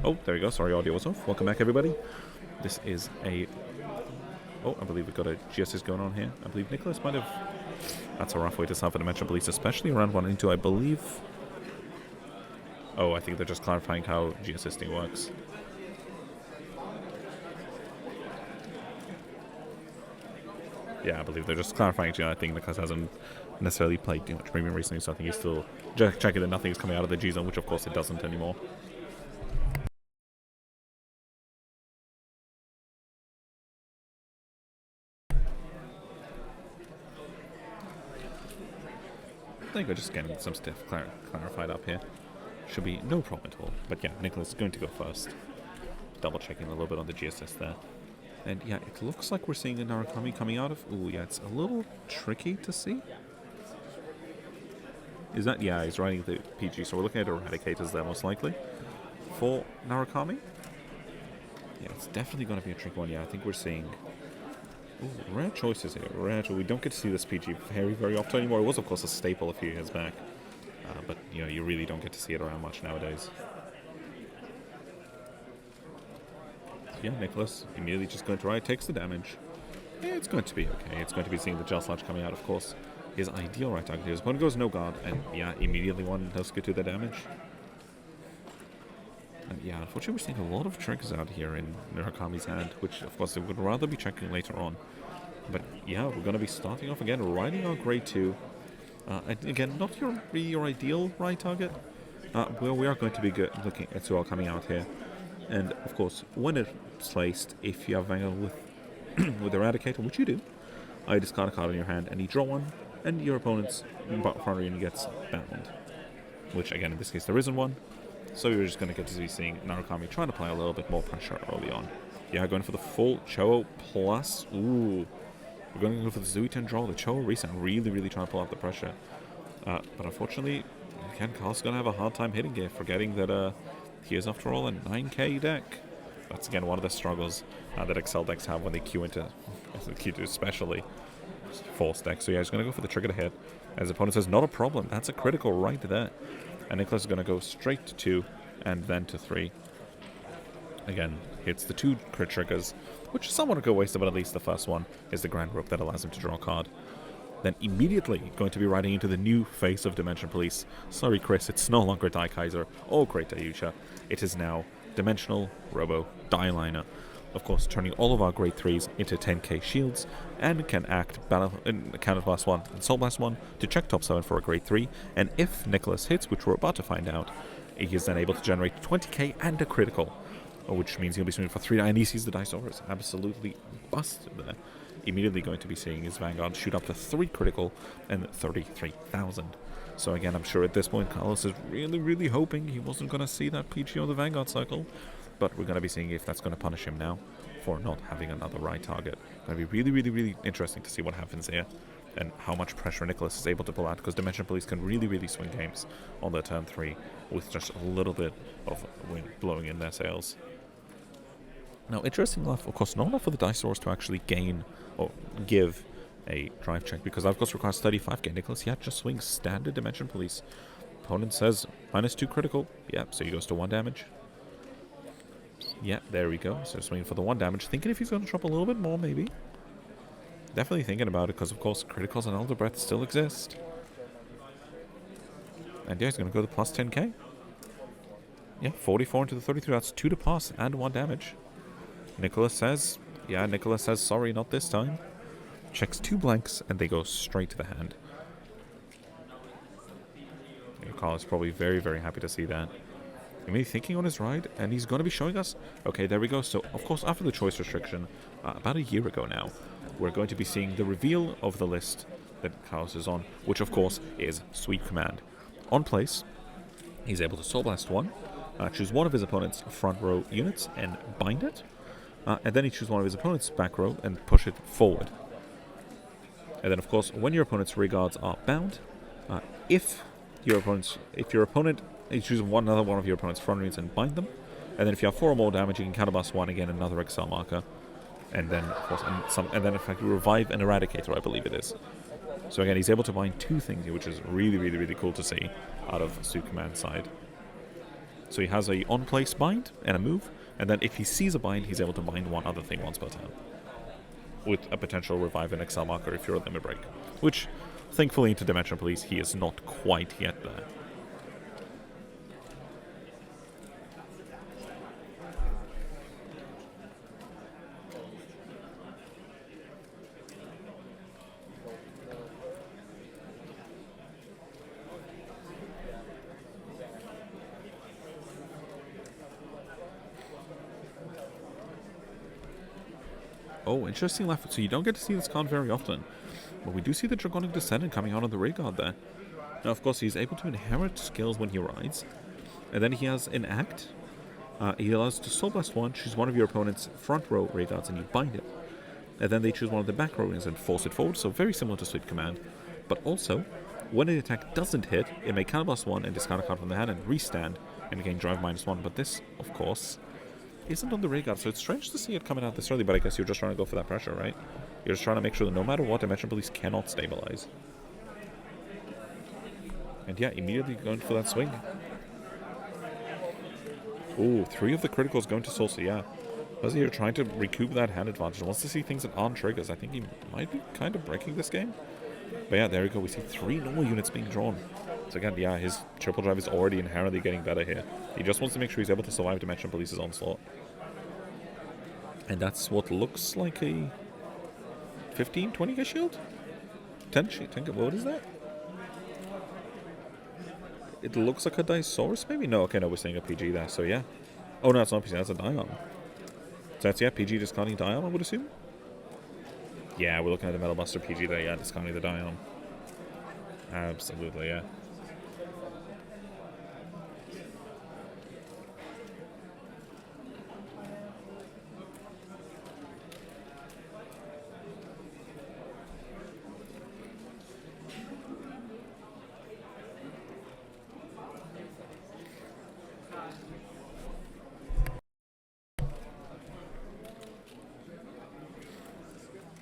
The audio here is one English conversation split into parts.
Oh, there you go. Sorry, audio was off. Welcome back, everybody. This is a... Oh, I believe we've got a GSS going on here. I believe Nicholas might have... That's a rough way to start for Dimension Police, especially around 1 and 2, I believe... Oh, I think they're just clarifying how GSSing works. Yeah, I believe they're just clarifying it. I think Nicholas hasn't necessarily played too much premium recently, so I think he's still checking that nothing is coming out of the G zone, which of course it doesn't anymore. I think we're just getting some stuff clarified up here. Should be no problem at all. But yeah, Nicholas is going to go first. Double checking a little bit on the GSS there. And yeah, it looks like we're seeing a Narukami coming out of... Ooh, yeah, it's a little tricky to see. Is that... Yeah, he's riding the PG, so we're looking at Eradicators there most likely. For Narukami? Yeah, it's definitely going to be a tricky one. Yeah, I think we're seeing... Ooh, rare choices here. We don't get to see this PG very, very often anymore. It was, of course, a staple a few years back. But, you know, you really don't get to see it around much nowadays. Yeah, Nicholas immediately just going to ride, takes the damage. Yeah, it's going to be okay. It's going to be seeing the Gel Slash coming out, of course. His ideal right target. His opponent goes no guard, and yeah, immediately one does get to the damage. And yeah, unfortunately we're seeing a lot of triggers out here in Narukami's hand, which of course they would rather be checking later on. But yeah, we're going to be starting off again, riding our grade 2. Again, not your ideal right target. Well, we are going to be looking at Sual coming out here. And of course, when it's placed, if you have Vanguard with Eradicator, which you do, you discard a card in your hand and you draw one, and your opponent's front unit gets bound. Which again, in this case, there isn't one. So you're just going to get to be seeing Narukami trying to apply a little bit more pressure early on. Yeah, going for the full Cho plus. Ooh. We're going to go for the Zuitan draw. The Cho reset, really, really trying to pull out the pressure. But unfortunately, again, Carl's going to have a hard time hitting it, forgetting that he is, after all, a 9k deck. That's, again, one of the struggles that Excel decks have when they queue into especially Force decks. So yeah, he's going to go for the trigger to hit. As opponent says, not a problem. That's a critical right there. And Nicholas is going to go straight to 2 and then to 3. Again, hits the 2 crit triggers, which is somewhat a good waste, but at least the first one is the Grand Rope that allows him to draw a card. Then immediately going to be riding into the new face of Dimension Police. Sorry, Chris, it's no longer Daikaiser or Great Ayusha. It is now Dimensional Robo Dailiner. Of course, turning all of our grade 3s into 10k shields, and can act Counter Blast 1 and Soul Blast 1 to check top 7 for a grade 3, and if Nicholas hits, which we're about to find out, he is then able to generate 20k and a critical, which means he'll be swinging for 3, and he sees the Dice Aurors absolutely busted there. Immediately going to be seeing his Vanguard shoot up to 3 critical and 33,000. So again, I'm sure at this point Carlos is really, really hoping he wasn't going to see that PG on the Vanguard cycle. But we're going to be seeing if that's going to punish him now for not having another right target. Going to be really, really, really interesting to see what happens here and how much pressure Nicholas is able to pull out, because Dimension Police can really, really swing games on their turn 3 with just a little bit of wind blowing in their sails. Now, interesting enough, of course, not enough for the Dice Source to actually gain or give a drive check, because that of course requires 35k. Nicholas, yeah, just swings standard Dimension Police. Opponent says -2 critical. Yeah, so he goes to 1 damage. Yeah, there we go. So swinging for the 1 damage. Thinking if he's going to drop a little bit more, maybe. Definitely thinking about it, because of course criticals and Elder Breath still exist. And yeah, he's going to go to plus 10k. Yeah, 44 into the 33. That's 2 to pass and 1 damage. Nicholas says, sorry, not this time. Checks 2 blanks, and they go straight to the hand. Carl is probably very, very happy to see that. Maybe thinking on his ride, and he's going to be showing us. Okay, there we go. So, of course, after the choice restriction, about a year ago now, we're going to be seeing the reveal of the list that Carlos is on, which, of course, is Sweep Command. On place, he's able to Soul Blast 1, choose one of his opponent's front row units and bind it, and then he chooses one of his opponent's back row and push it forward. And then, of course, when your opponent's rear guards are bound, if your opponent, you choose another one of your opponent's front units and bind them, and then if you have 4 or more damage, you can counterblast 1 again, another Excel marker, and then, of course, and then in fact, you revive an Eradicator, I believe it is. So again, he's able to bind 2 things here, which is really, really, really cool to see out of Sweep Command side. So he has a on-place bind and a move, and then if he sees a bind, he's able to bind one other thing once per turn. With a potential revive and excel marker if you're a limit break. Which, thankfully, into Dimensional Police, he is not quite yet there. Oh, interesting left. So you don't get to see this card very often. But we do see the Draconic Descendant coming out of the rear guard there. Now, of course, he's able to inherit skills when he rides. And then he has an act. He allows to Soul Blast 1, choose one of your opponent's front row rear guards, and you bind it. And then they choose one of the back row rings and force it forward, so very similar to Sweep Command. But also, when an attack doesn't hit, it may counterblast 1 and discard a card from the hand and restand and gain drive -1. But this, of course, isn't on the rear guard, so it's strange to see it coming out this early, but I guess you're just trying to go for that pressure, right? You're just trying to make sure that no matter what, Dimension Police cannot stabilize. And yeah, immediately going for that swing. Ooh, 3 of the criticals going to Soul, so yeah. As you're trying to recoup that hand advantage, wants to see things that aren't triggers. I think he might be kind of breaking this game. But yeah, there we go. We see 3 normal units being drawn. So again, yeah, his triple drive is already inherently getting better here. He just wants to make sure he's able to survive Dimension Police's onslaught. And that's what looks like a 15, 20k shield? 10k, what is that? It looks like a Disaurus, maybe? No, okay, no, we're seeing a PG there, so yeah. Oh, no, it's not PG, that's a Dion. So that's, yeah, PG discarding Dion, I would assume? Yeah, we're looking at the Metal Buster PG there, yeah, discarding the Dion. Absolutely, yeah.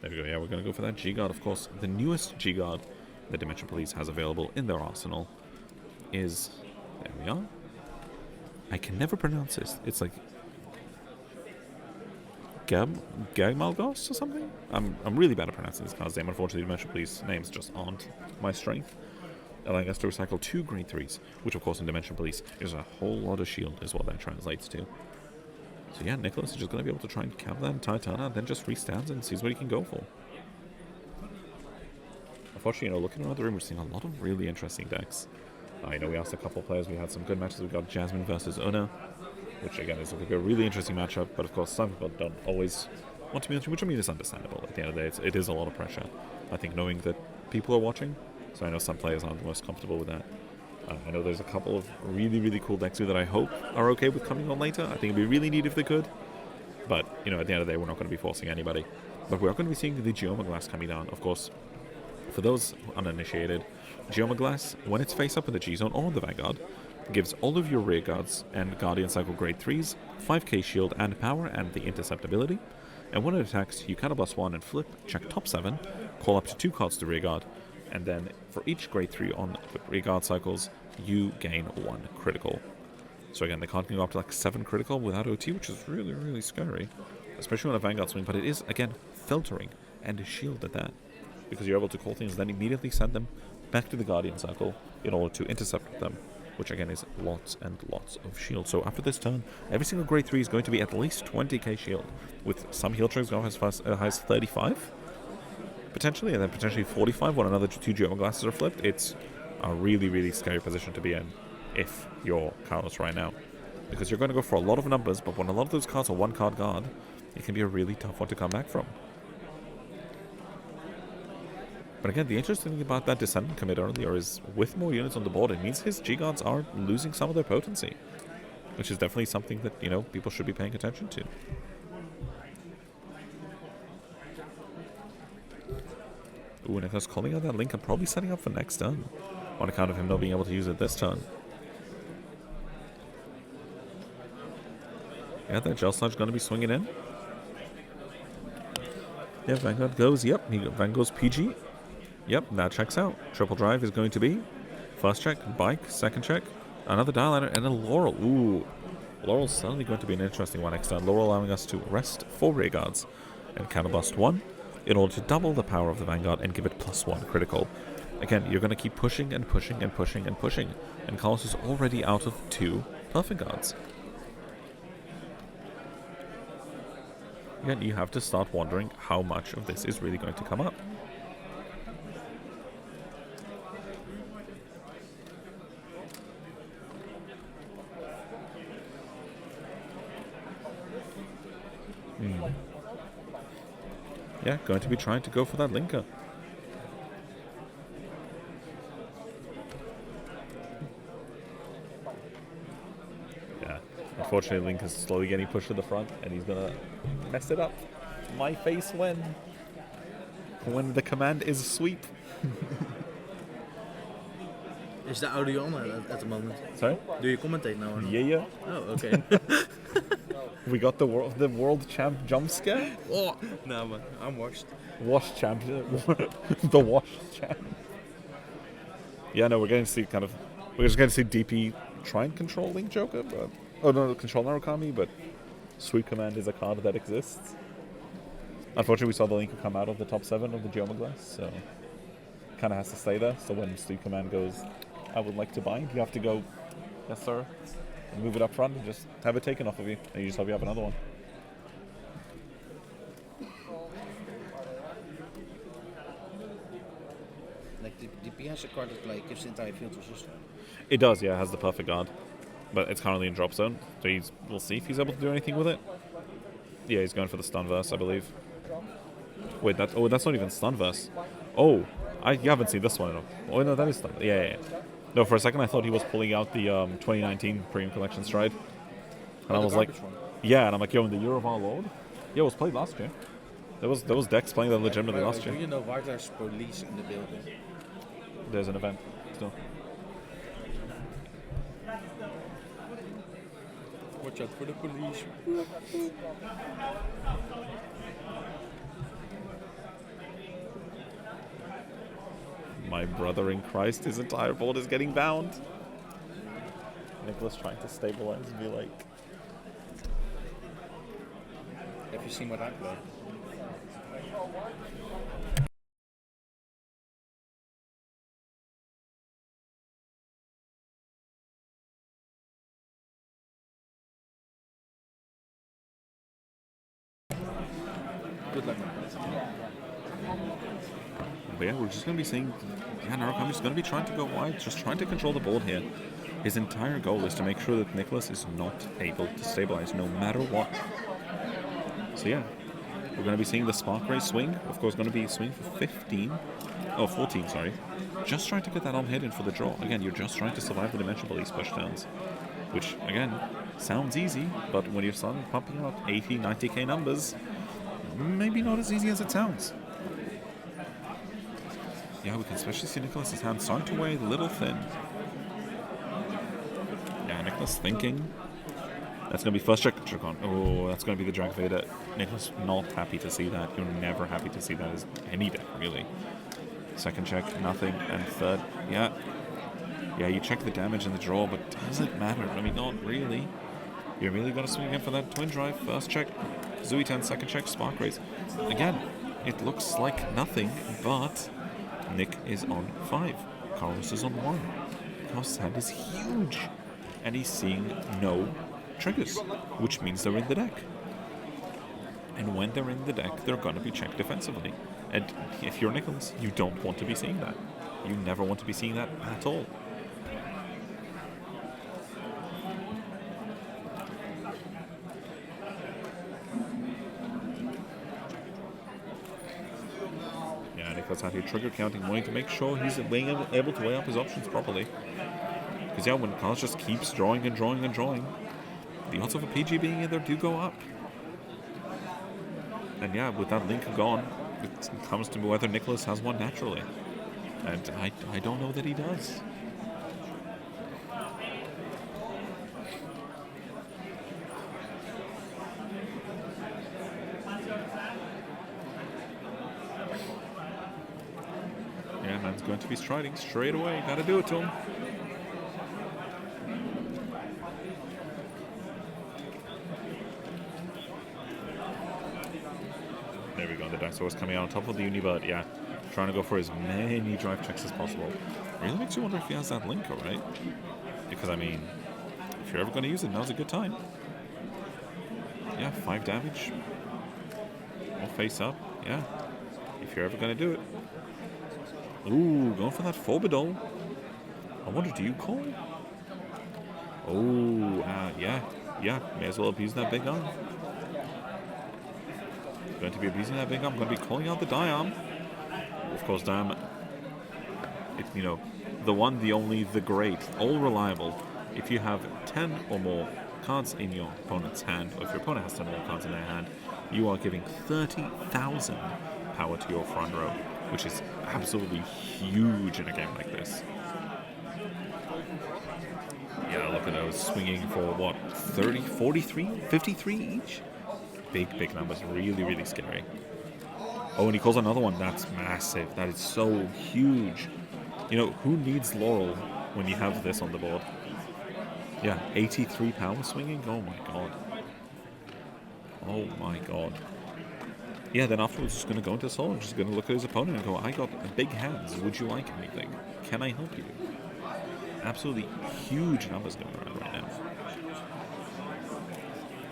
There we go, yeah, we're going to go for that G-Guard, of course. The newest G-Guard that Dimension Police has available in their arsenal is... There we are. I can never pronounce this. It's like... Gagmalgos or something? I'm really bad at pronouncing this card's name. Unfortunately, Dimension Police names just aren't my strength. Allowing us to recycle 2 grade 3s, which of course in Dimension Police is a whole lot of shield, is what that translates to. So yeah, Nicholas is just going to be able to try and cap that entire turn out, then just restands and sees what he can go for. Unfortunately, looking around the room, we're seeing a lot of really interesting decks. We asked a couple of players, we had some good matches. We got Jasmine versus Una, which again is looking like a really interesting matchup, but of course some people don't always want to be on, which I mean is understandable. At the end of the day, it is a lot of pressure. I think knowing that people are watching, so I know some players aren't the most comfortable with that. I know there's a couple of really, really cool decks here that I hope are okay with coming on later. I think it'd be really neat if they could. But, at the end of the day, we're not going to be forcing anybody. But we are going to be seeing the Geoma Glass coming down. Of course, for those uninitiated, Geoma Glass, when it's face up in the G-Zone or on the Vanguard, gives all of your rear guards and Guardian Cycle grade 3s 5k shield and power and the intercept ability. And when it attacks, you counterblast 1 and flip, check top 7, call up to 2 cards to rear guard, and then for each grade 3 on rear guard cycles, you gain 1 critical. So again, the card can go up to like 7 critical without OT, which is really, really scary. Especially on a Vanguard swing, but it is, again, filtering and a shield at that. Because you're able to call things, then immediately send them back to the Guardian Cycle in order to intercept them, which again is lots and lots of shield. So after this turn, every single grade 3 is going to be at least 20k shield, with some heal triggers going as high as 35, potentially, and then potentially 45 when another 2 Geoma Glasses are flipped. It's a really, really scary position to be in if you're Carlos right now. Because you're going to go for a lot of numbers, but when a lot of those cards are 1-card guard, it can be a really tough one to come back from. But again, the interesting thing about that Descendant commit earlier is with more units on the board, it means his G-Guards are losing some of their potency. Which is definitely something that, people should be paying attention to. Ooh, Nicholas calling out that link and probably setting up for next turn, on account of him not being able to use it this turn. Yeah, that Gel Sludge going to be swinging in. Yeah, Vanguard goes, yep, Vanguard goes PG. Yep, that checks out. Triple drive is going to be first check, bike, second check, Another Dailiner and a Laurel. Ooh. Laurel's certainly going to be an interesting one next turn. Laurel allowing us to rest 4 rearguards and counterblast 1 in order to double the power of the Vanguard and give it +1 critical. Again, you're going to keep pushing and pushing and pushing and pushing. And Carlos is already out of 2 Perfect Guards. Again, you have to start wondering how much of this is really going to come up. Yeah, going to be trying to go for that linker. Yeah, unfortunately Link is slowly getting pushed to the front and he's gonna mess it up. My face when the command is sweep. Is the audio on at the moment? Sorry? Do you commentate now or not? Yeah. Oh, okay. We got the world champ jump scare. Oh, no, man, I'm washed. Wash champ, the wash champ. Yeah, no, we're just going to see DP try and control Link Joker, but control Narukami, but sweep command is a card that exists. Unfortunately, we saw the Linker come out of the top 7 of the Geoma Glass, so kind of has to stay there. So when sweep command goes, I would like to bind, you have to go, yes sir, and move it up front and just have it taken off of you, and you just hope you have another one. Like the PS card that like gives the entire field resistance. It does, yeah, it has the perfect guard, but it's currently in drop zone, so we'll see if he's able to do anything with it. Yeah, he's going for the stun verse, I believe. Wait, that's not even stun verse. Oh, you haven't seen this one at all. Oh no, that is stun. Yeah. No, for a second I thought he was pulling out the 2019 Premium Collection Stride, and I was like, yeah, and I'm like, yo, in the year of our Lord, yeah, it was played last year. There was decks playing that legitimately last year. Do you know why there's police in the building? There's an event still. Watch out for the police. My brother in Christ, his entire board is getting bound. Nicholas trying to stabilize and be like... Have you seen what I play? Good luck. But yeah, we're just going to be seeing... Yeah, Narukami's going to be trying to go wide, just trying to control the board here. His entire goal is to make sure that Nicholas is not able to stabilize no matter what. So yeah, we're going to be seeing the Spark Ray swing. Of course, going to be swing for 14, sorry. Just trying to get that on hidden for the draw. Again, you're just trying to survive the Dimension Police pushdowns. Which, again, sounds easy, but when you're suddenly pumping out 80, 90k numbers, maybe not as easy as it sounds. Yeah, we can especially see Nicholas's hand starting to weigh a little thin. Yeah, Nicholas thinking. That's going to be first check on. Oh, that's going to be the Drag Vader. Nicholas not happy to see that. You're never happy to see that as any deck, really. Second check, nothing. And third, yeah. Yeah, you check the damage and the draw, but does it matter? I mean, not really. You're really going to swing again for that Twin Drive. First check, Zui 10, second check, Spark Rays. Again, it looks like nothing, but Nick is on 5. Carlos is on 1. Carlos' hand is huge. And he's seeing no triggers, which means they're in the deck. And when they're in the deck, they're going to be checked defensively. And if you're Nicholas, you don't want to be seeing that. You never want to be seeing that at all. Nicholas out here trigger counting, wanting to make sure he's able to weigh up his options properly. Because yeah, when Carlos just keeps drawing and drawing and drawing, the odds of a PG being in there do go up. And yeah, with that link gone, it comes to whether Nicholas has one naturally. And I don't know that he does. Yeah, man's going to be striding straight away. Gotta do it to him. there we go. The Dinosaur's coming out on top of the Unibird. Yeah, trying to go for as many drive checks as possible. Really makes you wonder if he has that linker, right? Because, I mean, if you're ever going to use it, now's a good time. Yeah, 5 damage. All face up. Yeah, if you're ever going to do it. Ooh, going for that Forbidol. I wonder, do you call? Oh, yeah. May as well abuse that big arm. Going to be abusing that big arm. Going to be calling out the Diarm. Of course, Diarm. You know, the one, the only, the great, all reliable. If you have 10 or more cards in your opponent's hand, or if your opponent has 10 or more cards in their hand, you are giving 30,000 power to your front row, which is absolutely huge in a game like this. Yeah, look at those swinging for what, 30, 43, 53 each? Big numbers, really scary. Oh, and he calls another one. That's massive. That is so huge. You know, who needs Laurel when you have this on the board? Yeah, 83 power swinging? Oh my god. Oh my god. Yeah, then afterwards he's going to go into Soul and just going to look at his opponent and go, I got big hands. Would you like anything? Can I help you? Absolutely huge numbers going around right now.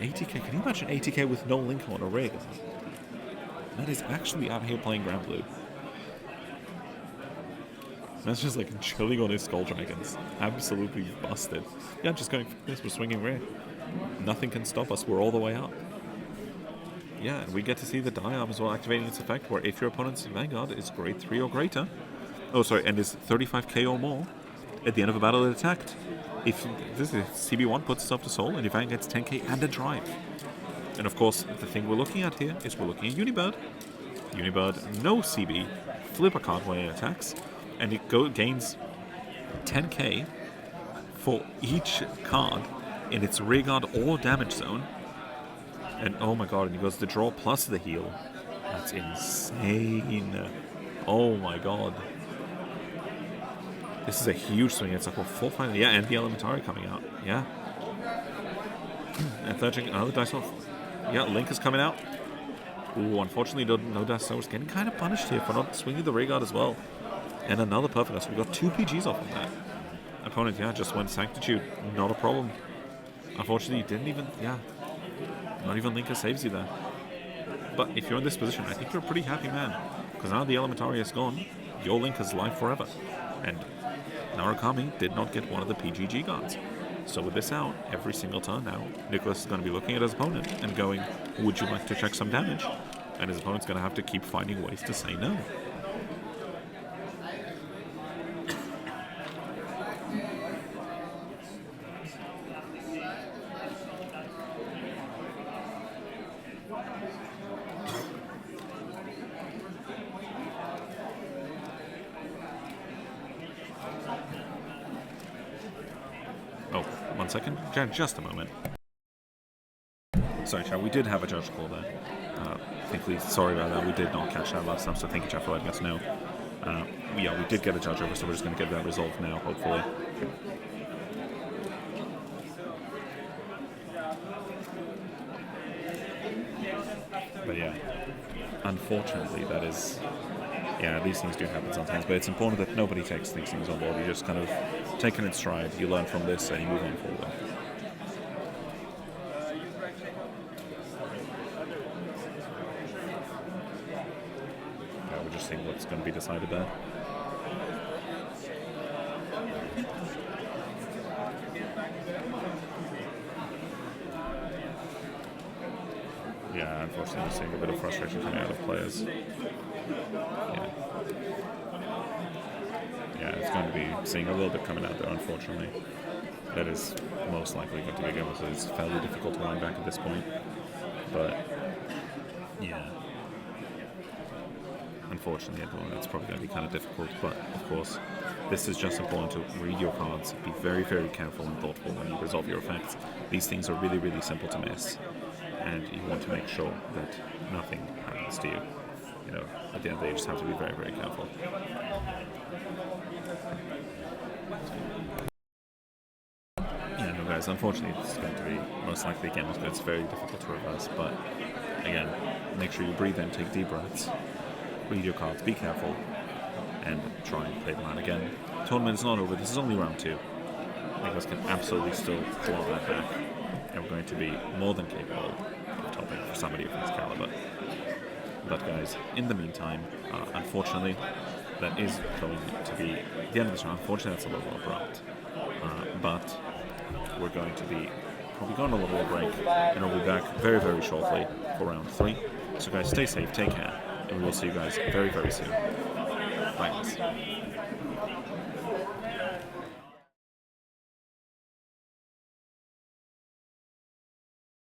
80k. Can you imagine 80k with no link on a rig? That is actually out here playing Grand Blue. That's just like chilling on his Skull Dragons. Absolutely busted. Yeah, I'm just going for this. We're swinging rare. Nothing can stop us. We're all the way up. Yeah, and we get to see the Diarm as well activating its effect, where if your opponent's Vanguard is grade 3 or greater, and is 35k or more, at the end of a battle it attacked. If this is CB1 puts itself to Soul, and your Vanguard gets 10k and a drive. And of course, the thing we're looking at here is we're looking at Unibird. Unibird, no CB, flip a card when it attacks, and it gains 10k for each card in its rearguard or damage zone. And oh my god, and he goes the draw plus the heal. That's insane. Oh my god. This is a huge swing. It's like a full final. Yeah, and the Elementary coming out. Yeah. And third, another dice off. Yeah, Link is coming out. Ooh, unfortunately, no Dice Source getting kind of punished here for not swinging the rearguard as well. And another perfect. So we got 2 PGs off of that. Opponent, yeah, just went Sanctitude. Not a problem. Unfortunately, didn't even, not even Linker saves you there. But if you're in this position, I think you're a pretty happy man. Because now the Elementary is gone, your Link is live forever. And Narukami did not get one of the PGG guards. So with this out, every single turn now, Nicholas is going to be looking at his opponent and going, would you like to check some damage? And his opponent's going to have to keep finding ways to say no. Oh, 1 second. Just a moment. Sorry, chat. We did have a judge call there. Thankfully, sorry about that. We did not catch that last time, so thank you, chat, for letting us know. Yeah, we did get a judge over, so we're just going to get that resolved now, hopefully. But yeah, unfortunately, that is... Yeah, these things do happen sometimes, but it's important that nobody takes these things on board. You just kind of take it in stride, you learn from this, and you move on forward. Yeah, we're just seeing what's going to be decided there. Yeah, unfortunately, we're seeing a bit of frustration coming out of players. Yeah, it's going to be seeing a little bit coming out there, unfortunately. That is most likely going to be good, so it's fairly difficult to line back at this point. But, yeah. Unfortunately, at the moment, it's probably going to be kind of difficult. But, of course, this is just important to read your cards, be very, very careful and thoughtful when you resolve your effects. These things are really, really simple to miss. And you want to make sure that nothing happens to you. You know, at the end of the day, you just have to be very, very careful. Yeah, no, guys, guys, unfortunately it's going to be most likely again, it's very difficult to reverse, but again, make sure you breathe in, take deep breaths, read your cards, be careful, and try and play the line again. Tournament is not over, this is only round 2. Nicholas can absolutely still claw that back, and we're going to be more than capable of topping for somebody of his caliber. But guys, in the meantime, unfortunately, that is going to be the end of this round. Unfortunately, that's a little abrupt. But we're going to be probably going on a little break, and we'll be back very, very shortly for round 3. So guys, stay safe, take care, and we will see you guys very, very soon. Bye guys.